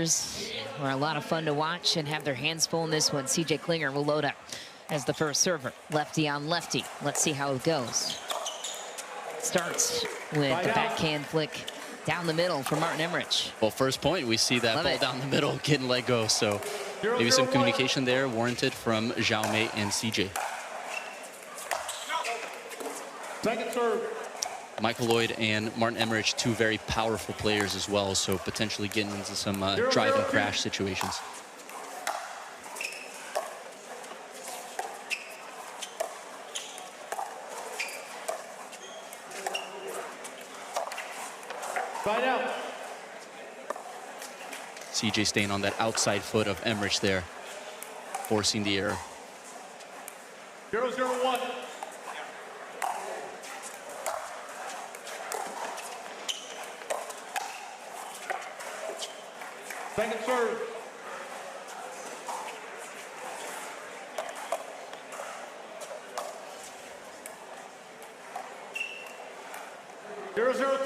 players who are a lot of fun to watch and have their hands full in this one. CJ Klinger will load up as the first server. Lefty on lefty. Let's see how it goes. Starts with the backhand flick down the middle for Martin Emmrich. Well, first point, we see that ball down the middle getting let go. So maybe some communication there warranted from Jaume and CJ. Second serve. Michael Loyd and Martin Emmrich, two very powerful players as well, so potentially getting into some drive and crash situations. Side out. CJ staying on that outside foot of Emmrich there, forcing the error. 0-0-1. Second serve.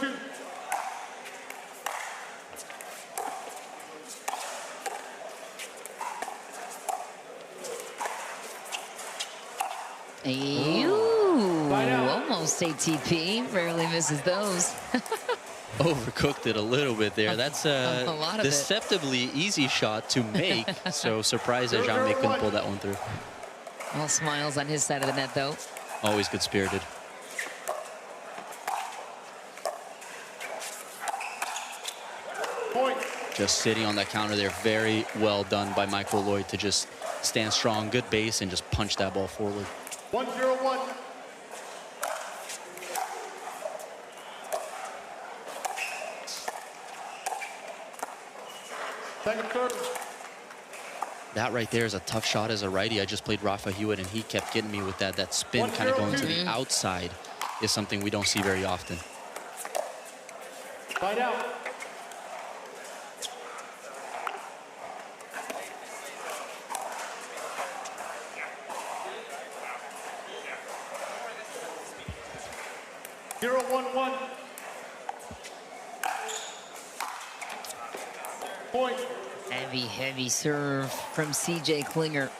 Two. Almost ATP. Rarely misses those. Overcooked it a little bit there. That's a deceptively easy shot to make. So surprised that Jaume couldn't pull that one through. All smiles on his side of the net, though. Always good-spirited. Point. Just sitting on that counter there. Very well done by Michael Loyd to just stand strong, good base, and just punch that ball forward. 1-0-1. Second serve. That right there is a tough shot as a righty. I just played Rafa Hewitt, and he kept getting me with that spin kind of going to the outside is something we don't see very often. Side out. Zero, 1-1. Point. Heavy serve from CJ Klinger.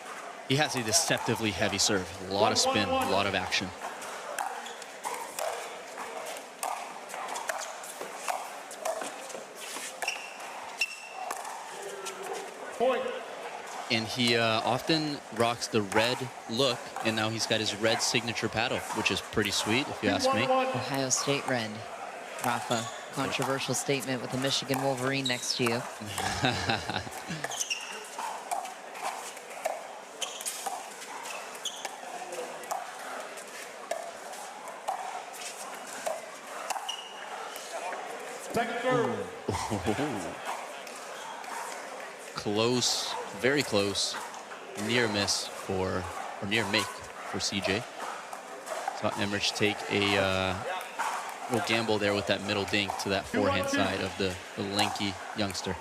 He has a deceptively heavy serve. A lot of spin, a lot of action. Point. And he often rocks the red look, and now he's got his red signature paddle, which is pretty sweet, if you ask me. Ohio State red. Rafa, controversial statement with the Michigan Wolverine next to you. Second serve. Close, very close, near miss for, or near make for CJ. Saw Emmrich take a little gamble there with that middle dink to that forehand side of the lanky youngster.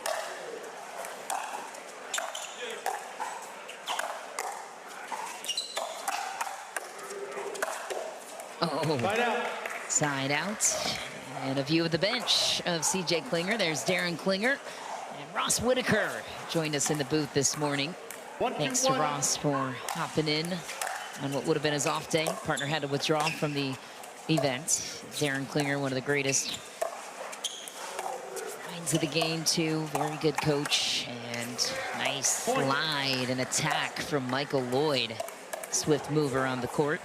Side out. And a view of the bench of CJ Klinger. There's Darren Klinger. And Ross Whitaker joined us in the booth this morning. Thanks to Ross for hopping in on what would have been his off day. Partner had to withdraw from the event. Darren Klinger, one of the greatest minds of the game, too. Very good coach. And nice slide and attack from Michael Loyd. Swift move around the court.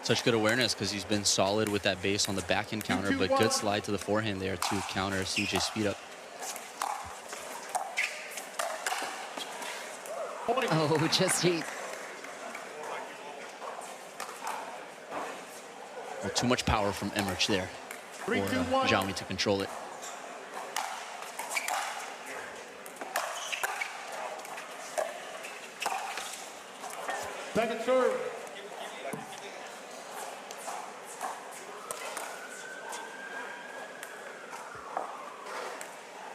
Such good awareness because he's been solid with that base on the backhand counter, but good slide to the forehand there to counter CJ's speed up. Oh, just deep. Well, too much power from Emmrich there for Jaume to control it. Second serve.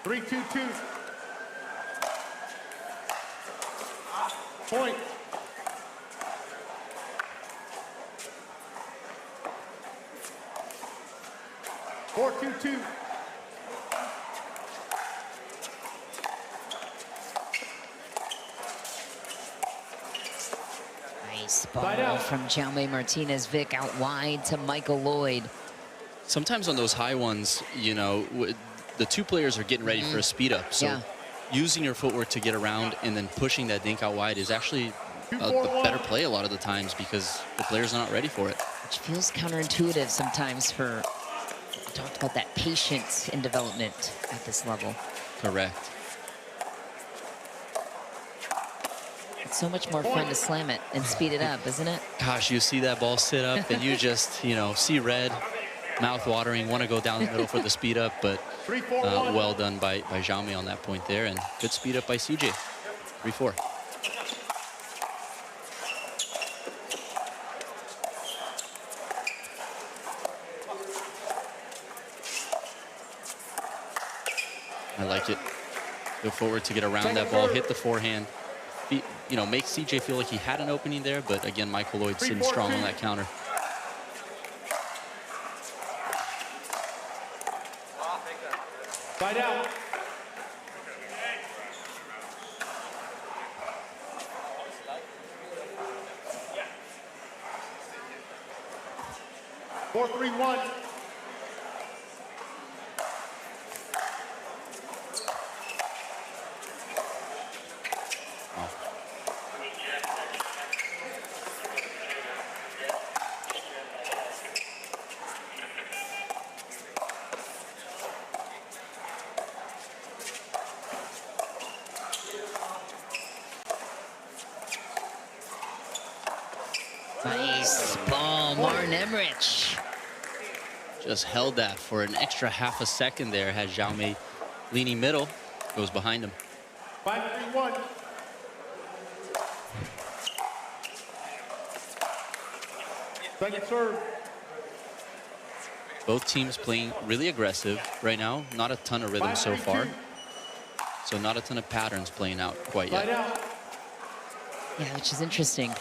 Three, 2-2. Point. Four, 2-2. Nice ball from Jaume Martinez Vich out wide to Michael Loyd. Sometimes on those high ones, you know, the two players are getting ready for a speed up. So using your footwork to get around and then pushing that dink out wide is actually a better play a lot of the times because the players are not ready for it. Which feels counterintuitive sometimes for, we talked about that patience in development at this level. Correct. It's so much more fun to slam it and speed it up, isn't it? Gosh, you see that ball sit up and you just, you know, see red, mouth watering, want to go down the middle for the speed up, but well done by Jaume on that point there, and good speed up by CJ. 3-4. I like it. Go forward to get around that ball, hit the forehand. You know, make CJ feel like he had an opening there, but again, Michael Loyd sitting strong on that counter. Side out. Four, 3-1. Nice ball, Emmrich. Just held that for an extra half a second there. Has Jaume leaning middle, goes behind him. 5-3-1. Second serve. Both teams playing really aggressive right now. Not a ton of rhythm so far. So not a ton of patterns playing out quite yet. Yeah, which is interesting.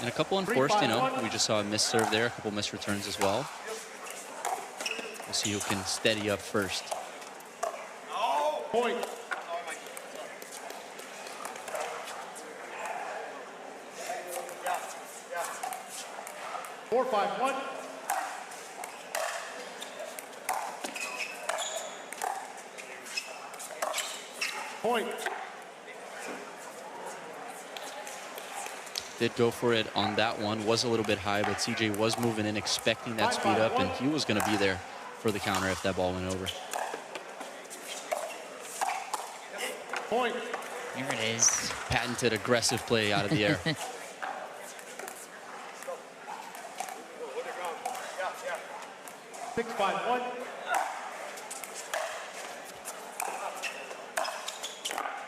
And a couple unforced, you know. We just saw a missed serve there, a couple missed returns as well. We'll see who can steady up first. Point. Four, 5-1. Point. Did go for it on that one. Was a little bit high, but CJ was moving in, expecting that speed up, and he was going to be there for the counter if that ball went over. Point. Here it is. Patented aggressive play out of the air. 6-5-1.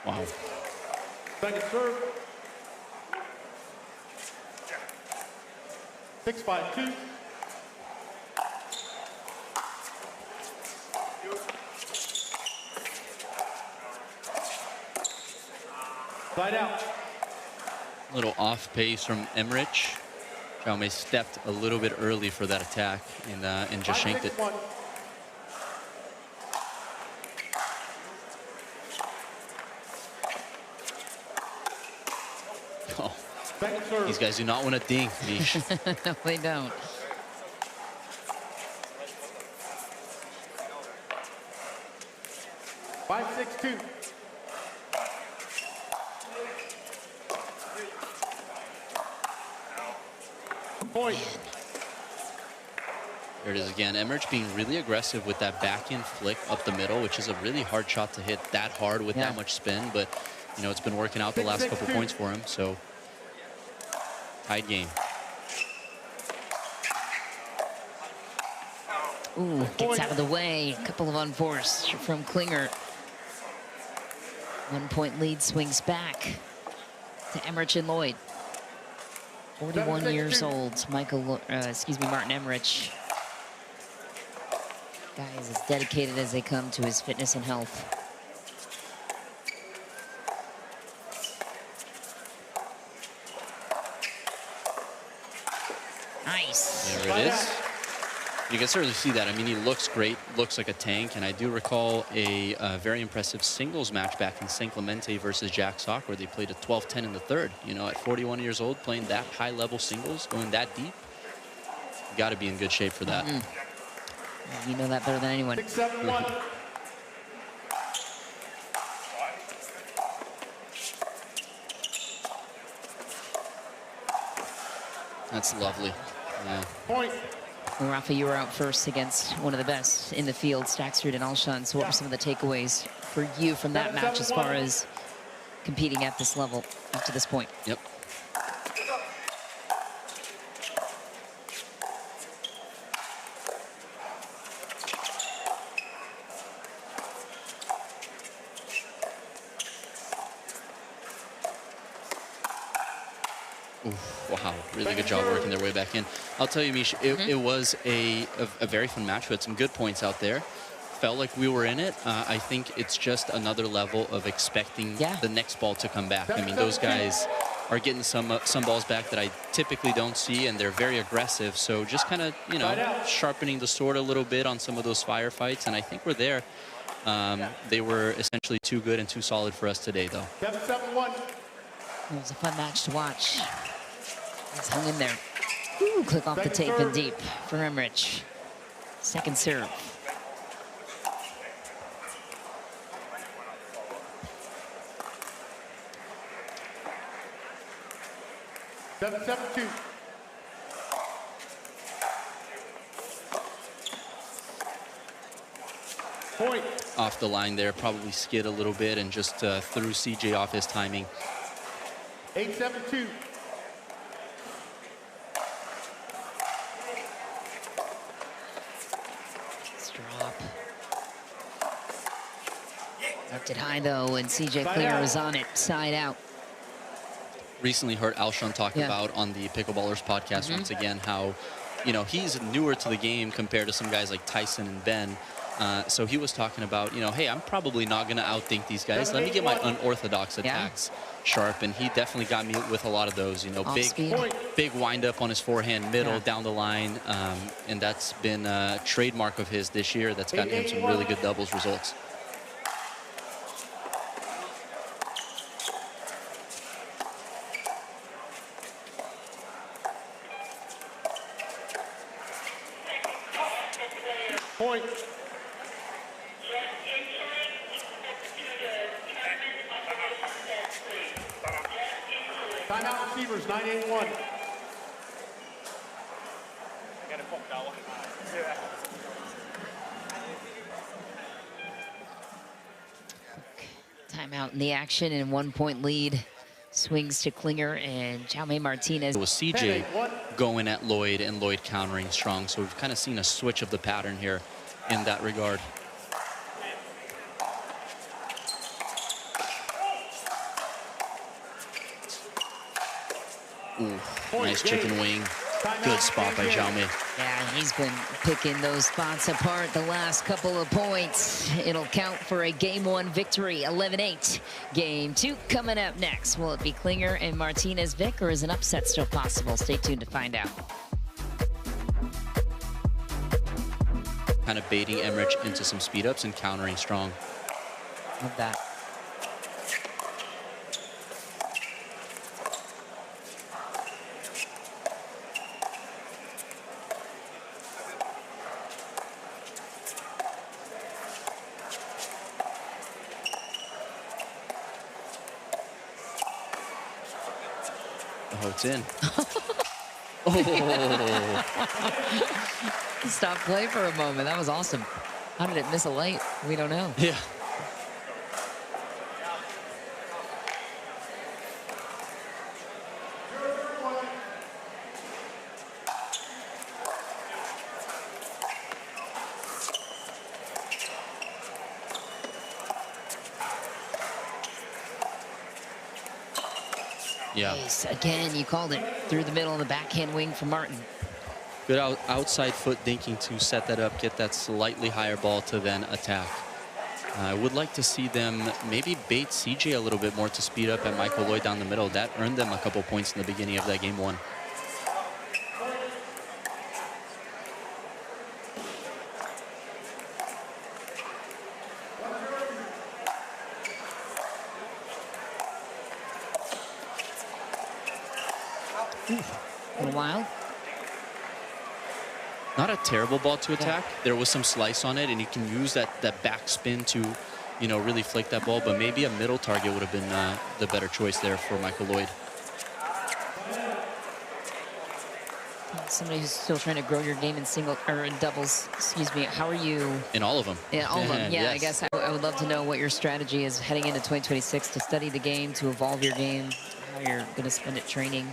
Wow. Second serve. 6-5-2. Side out. Little off pace from Emmrich. Jaume stepped a little bit early for that attack and just shanked it. 5-6-1. Oh, Second serve. these guys do not want to dink, Vich. No, they don't. Five, 6-2. Point. There it is again. Emmrich being really aggressive with that backhand flick up the middle, which is a really hard shot to hit that hard with that much spin. But, you know, it's been working out the last couple points for him. So, tied game. Ooh, gets out of the way. A couple of unforced from Klinger. 1 point lead swings back to Emmrich and Loyd. 41 years old, Martin Emmrich. Guy is as dedicated as they come to his fitness and health. Nice. There it is. You can certainly see that. I mean, he looks great, looks like a tank, and I do recall a very impressive singles match back in San Clemente versus Jack Sock, where they played a 12-10 in the third. You know, at 41 years old, playing that high-level singles, going that deep, you got to be in good shape for that. You know that better than anyone. 6-7-1. That's lovely. Yeah. Point. Well, Rafa, you were out first against one of the best in the field, Staksrud and Alshon. So what were some of the takeaways for you from that match as far as competing at this level up to this point? Yep. Wow, really good job working their way back in. I'll tell you, Mish, it was a very fun match. We had some good points out there. Felt like we were in it. I think it's just another level of expecting the next ball to come back. I mean, those guys are getting some balls back that I typically don't see, and they're very aggressive. So just kind of, you know, sharpening the sword a little bit on some of those firefights, and I think we're there. They were essentially too good and too solid for us today, though. 7-7-1. It was a fun match to watch. He's hung in there. Ooh, click off the tape and deep for Emmrich. Second serve. Seven, 7-2. Point. Off the line there, probably skid a little bit and just threw CJ off his timing. 8-7-2. Drop. Left it high though, and CJ Klinger is on it, side out. Recently heard Alshon talk about on the Pickleballers podcast once again how, you know, he's newer to the game compared to some guys like Tyson and Ben. So he was talking about, you know, hey, I'm probably not going to outthink these guys. Let me get my unorthodox attacks sharp, and he definitely got me with a lot of those, you know, big wind up on his forehand, middle, down the line, and that's been a trademark of his this year. That's gotten him some really good doubles results. Point. Timeout receivers, 9-8-1. Timeout in the action and 1-point lead. Swings to Klinger and Jaume Martinez. It was CJ going at Loyd and Loyd countering strong. So we've kind of seen a switch of the pattern here in that regard. Ooh, nice chicken wing. Good spot by Jaume. Yeah, he's been picking those spots apart the last couple of points. It'll count for a Game 1 victory, 11-8. Game 2 coming up next. Will it be Klinger and Martinez Vich, or is an upset still possible? Stay tuned to find out. Kind of baiting Emmrich into some speed ups and countering strong. Love that. Oh, it's in. Stop play for a moment. That was awesome. How did it miss a light? We don't know. Yeah. Yeah. Nice. Again, you called it through the middle of the backhand wing for Martin. Good outside foot dinking to set that up, get that slightly higher ball to then attack. I would like to see them maybe bait CJ a little bit more to speed up at Michael Loyd down the middle. That earned them a couple points in the beginning of that Game 1. A little wild. Not a terrible ball to attack. There was some slice on it, and you can use that back spin to, you know, really flick that ball. But maybe a middle target would have been the better choice there for Michael Loyd. Somebody who's still trying to grow your game in single or in doubles. Excuse me. How are you? In all of them. In all of them. Yeah, Yes. I guess I would love to know what your strategy is heading into 2026 to study the game, to evolve your game, how you're going to spend it training.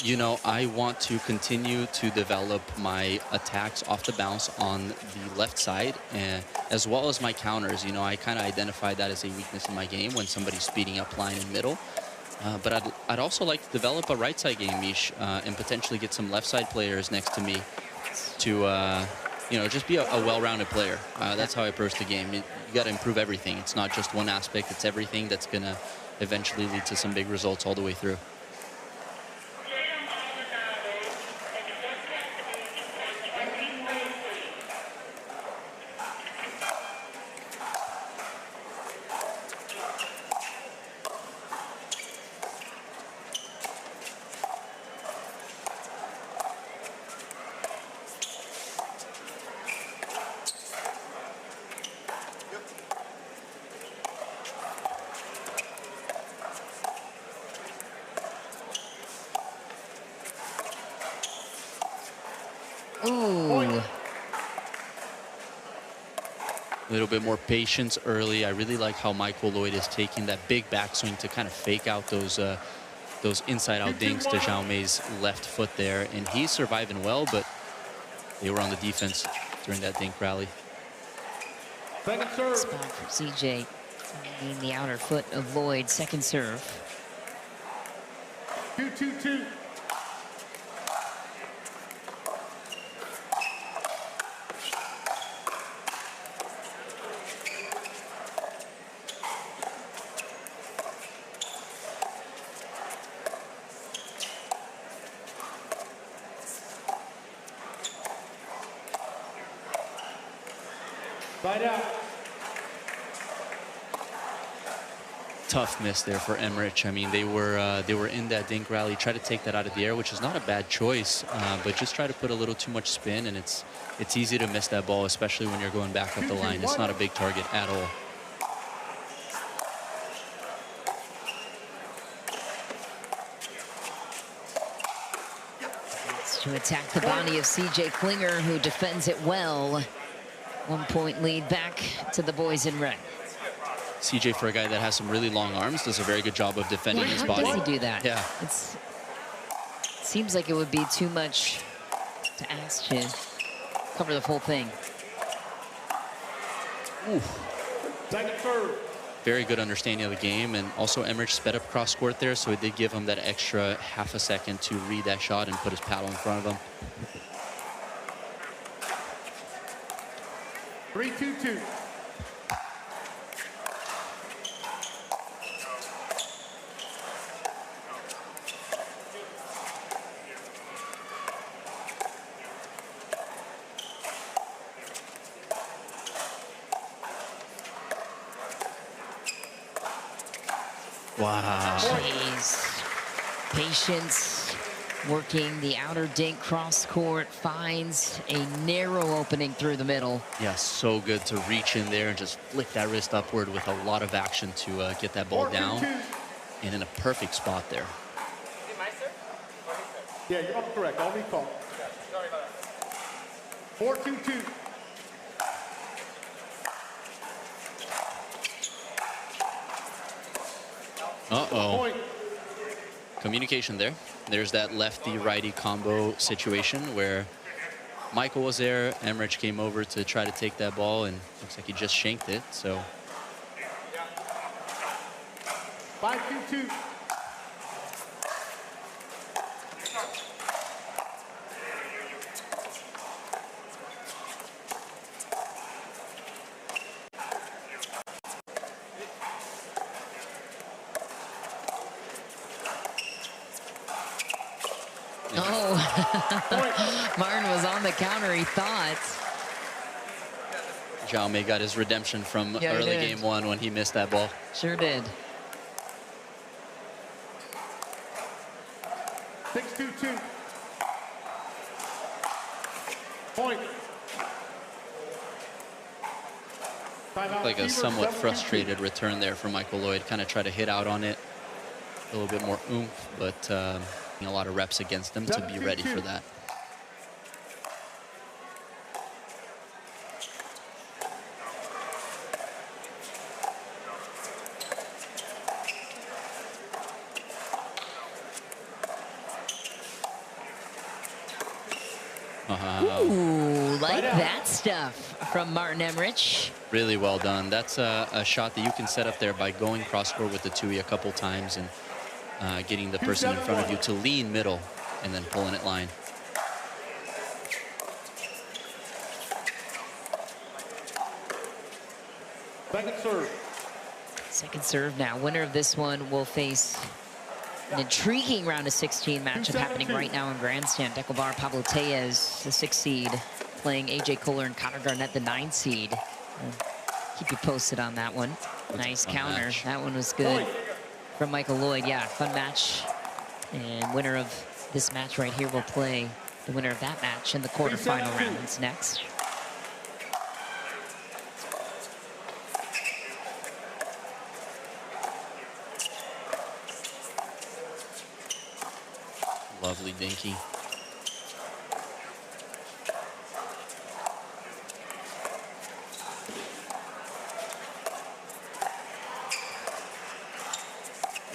You know, I want to continue to develop my attacks off the bounce on the left side, and as well as my counters. You know, I kind of identified that as a weakness in my game when somebody's speeding up line and middle. But I'd also like to develop a right side game, Mish, and potentially get some left side players next to me to, you know, just be a well-rounded player. That's how I approach the game. You got to improve everything. It's not just one aspect. It's everything that's going to eventually lead to some big results all the way through. Ooh. A little bit more patience early. I really like how Michael Loyd is taking that big backswing to kind of fake out those inside-out dinks to Jaume's left foot there. And he's surviving well, but they were on the defense during that dink rally. Second serve. Spot for CJ. In the outer foot of Loyd. Second serve. 2-2-2. Side out. Tough miss there for Emmrich. I mean, they were in that dink rally, try to take that out of the air, which is not a bad choice, but just try to put a little too much spin, and it's easy to miss that ball, especially when you're going back up the line. It's not a big target at all. To attack the body of CJ Klinger, who defends it well. 1 point lead back to the boys in red. CJ, for a guy that has some really long arms, does a very good job of defending his How body. does he do that? Yeah. It seems like it would be too much to ask to cover the full thing. Second serve. Very good understanding of the game, and also Emmrich sped up cross court there, so it did give him that extra half a second to read that shot and put his paddle in front of him. 3-2-2. Wow. Jeez. Patience, working the outer dink cross court, finds a narrow opening through the middle. Yeah, so good to reach in there and just flick that wrist upward with a lot of action to get that ball down, 4-2-2. and in a perfect spot there. Yeah, you're correct. I'll recall. 4-2-2. Uh-oh. Point. Communication there. There's that lefty-righty combo situation where Michael was there, Emmrich came over to try to take that ball, and looks like he just shanked it, so. 5-2-2. Oh, Martin was on the counter, he thought. Jaume got his redemption from Yeah, he early did. game one when he missed that ball. Sure did. 6-2-2. Point. Timeout, Like a Fever, somewhat 7-2-2. frustrated return there for Michael Loyd. Kind of try to hit out on it. A little bit more oomph, but a lot of reps against them to be ready for that. Ooh, like that stuff from Martin Emmrich. Really well done. That's a shot that you can set up there by going cross-court with the tui a couple times and getting the person in front of you to lean middle and then pulling it line. Second serve. Second serve now. Winner of this one will face an intriguing round of 16 matchup happening right now in Grandstand. Dekelbar, Pablo Tellez, the 6 seed, playing AJ Kohler and Connor Garnett, the 9 seed. Keep you posted on that one. Nice counter. Match. That one was good from Michael Loyd. Yeah, fun match. And winner of this match right here will play the winner of that match in the quarterfinal rounds next. Lovely dinky.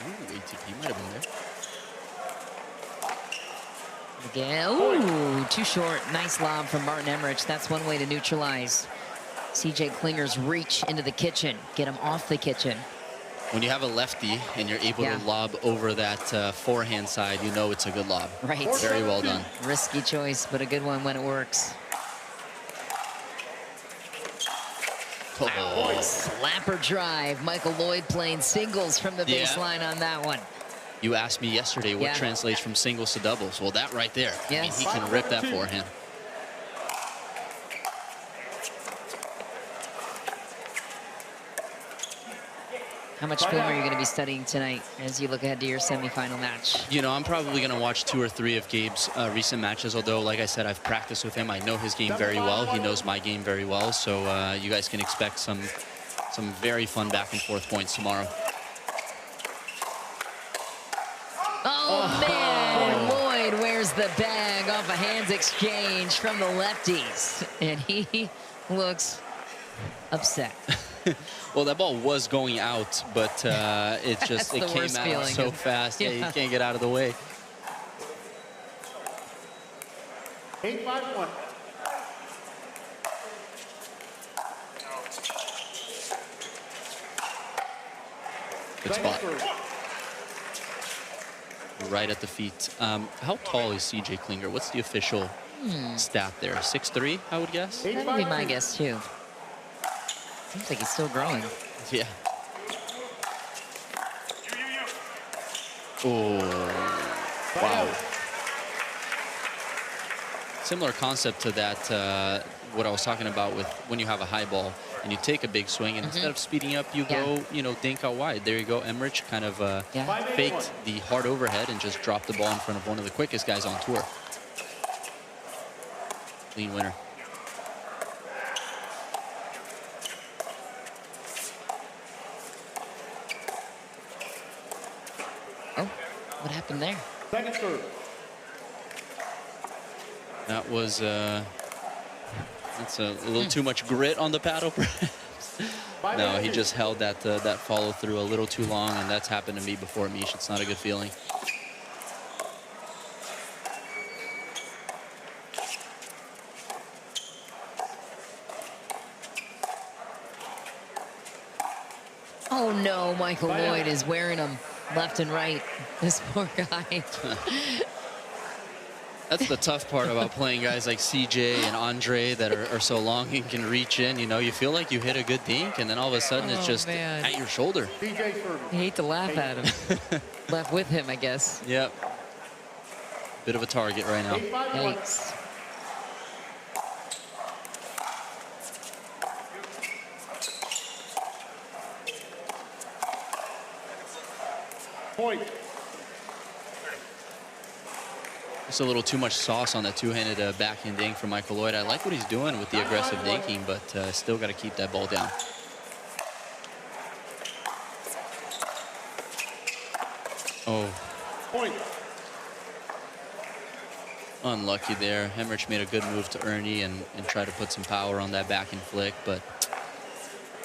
Ooh, ATP might have been there. Again, ooh, too short. Nice lob from Martin Emmrich. That's one way to neutralize CJ Klinger's reach into the kitchen. Get him off the kitchen. When you have a lefty and you're able to lob over that forehand side, you know it's a good lob. Right. Very well done. Risky choice, but a good one when it works. Oh. Slapper drive. Michael Loyd playing singles from the baseline on that one. You asked me yesterday what translates from singles to doubles. Well, that right there. Yes. I mean, he can rip that forehand. How much film are you going to be studying tonight as you look ahead to your semifinal match? You know, I'm probably going to watch 2 or 3 of Gabe's recent matches, although, like I said, I've practiced with him. I know his game very well. He knows my game very well. So you guys can expect some very fun back and forth points tomorrow. Oh, man. Loyd wears the bag off a hands exchange from the lefties. And he looks upset. Well, that ball was going out, but it just it came out so fast. Yeah, you can't get out of the way. 8-5-1. Good spot. Right at the feet. How tall is CJ Klinger? What's the official stat there? 6'3", I would guess? That would be my guess, too. Seems like he's still growing. Yeah. Oh, wow. Similar concept to that, what I was talking about with when you have a high ball and you take a big swing, and instead of speeding up, you go, you know, dink out wide. There you go. Emmrich kind of faked the hard overhead and just dropped the ball in front of one of the quickest guys on tour. Clean winner. What happened there? Second serve. That was that's a little too much grit on the paddle, perhaps. No, he just held that that follow through a little too long, and that's happened to me before, Mish. It's not a good feeling. Oh no, Michael Loyd is wearing them left and right. This poor guy. That's the tough part about playing guys like CJ and Andre that are so long and can reach in. You know, you feel like you hit a good dink, and then all of a sudden it's just at your shoulder. I hate to laugh at him. Laugh with him, I guess. Yep. Bit of a target right now. Thanks. Point. Just a little too much sauce on that two-handed backhand dink from Michael Loyd. I like what he's doing with the aggressive dinking, but still got to keep that ball down. Oh. Point. Unlucky there. Emmrich made a good move to Ernie and try to put some power on that backhand flick, but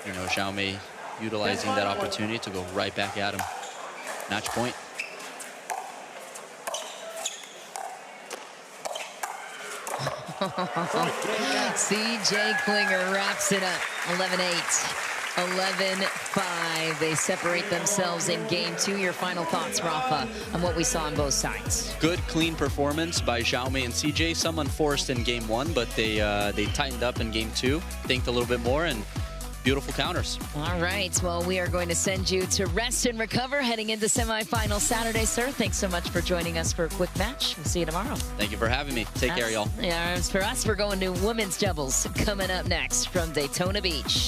you know, Jaume utilizing that opportunity to go right back at him. Match point. CJ Klinger wraps it up. 11-8. 11-5. They separate themselves in game 2. Your final thoughts, Rafa, on what we saw on both sides? Good, clean performance by Jaume and CJ. Some unforced in game 1, but they tightened up in game 2. Thinked a little bit more, and beautiful counters. All right. Well, we are going to send you to rest and recover heading into semifinal Saturday, sir. Thanks so much for joining us for a quick match. We'll see you tomorrow. Thank you for having me. Take care, y'all. Yeah, as for us, we're going to women's doubles coming up next from Daytona Beach.